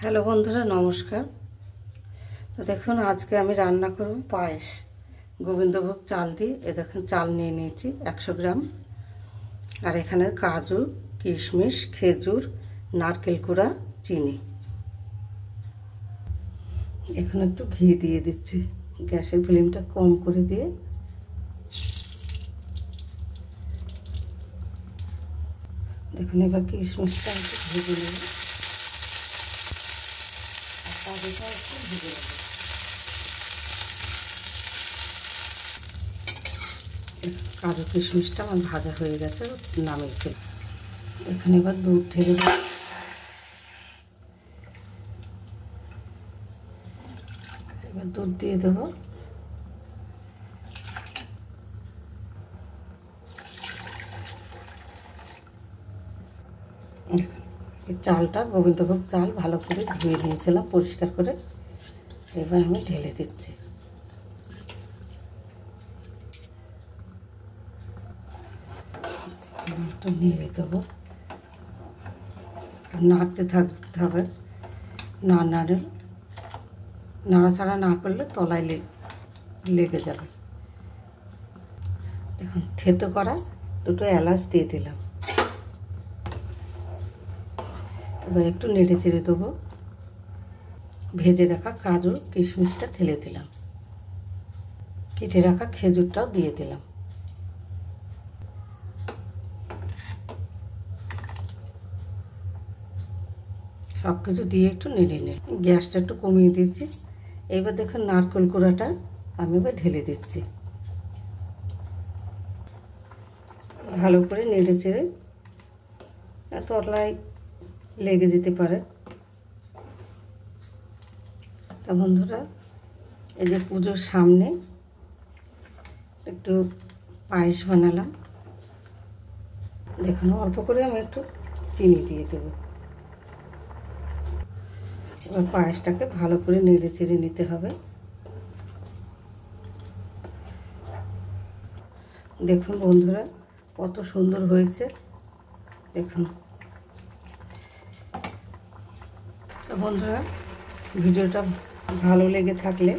Hello বন্ধুরা, নমস্কার। তো দেখুন, আজকে আমি রান্না করব পায়েস। গোবিন্দভোগ চাল দিয়ে দেখুন চাল নিয়ে নিয়েছি 100 গ্রাম। আর এখানে কাজু, কিশমিশ, খেজুর, নারকেল কুড়া, চিনি। এখন একটু ঘি দিয়ে দিচ্ছি, গ্যাসের ফ্লেমটা কম করে দিয়ে। দেখুন এবার কিশমিশটা একটু ভেজে নেব, আর কাজুটা একটু ভেজে নেব। কাজু কিশমিশটা আমার ভাজা হয়ে গেছে, নামিয়ে ফেল। এখানে এবার দুধ ঢেলে দেব। এবার দুধ দিয়ে দেব। এই চালটা গোবিন্দভোগ চাল ভালো করে ধুয়ে নিয়েছিলাম পরিষ্কার করে। এবার আমি ঢেলে দিচ্ছি। একটু নেড়ে দেবো, নাড়তে থাকতে হবে। নাড়াচাড়া না করলে তলায় লেগে যাবে। দেখুন থেতো করা দুটো এলাচ দিয়ে দিলাম। এবার একটু নেড়ে চেড়ে দেবো। ভেজে রাখা কাজু কিশমিশটা ঢেলে দিলাম, কেটে রাখা খেজুরটাও দিয়ে দিলাম। সব কিছু দিয়ে একটু নেড়ে গ্যাসটা একটু কমিয়ে দিচ্ছি। এবার দেখুন নারকেল কুড়াটা আমি এবার ঢেলে দিচ্ছি। ভালো করে নেড়ে চেড়ে, তলায় লেগে যেতে পারে। তা বন্ধুরা, এই যে পুজোর সামনে একটু পায়েস বানালাম। দেখুন অল্প করে আমি একটু চিনি দিয়ে দেব। এবার পায়েসটাকে ভালো করে নেড়ে চেড়ে নিতে হবে। দেখুন বন্ধুরা কত সুন্দর হয়েছে। দেখুন বন্ধুরা, ভিডিওটা ভালো লেগে থাকলে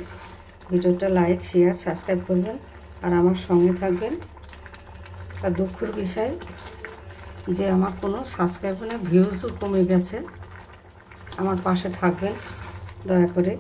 ভিডিওটা লাইক, শেয়ার, সাবস্ক্রাইব করবেন আর আমার সঙ্গে থাকবেন। আর দুঃখের বিষয় যে আমার কোনো সাবস্ক্রাইব না, ভিউজও কমে গেছে। আমার পাশে থাকবেন দয়া করে।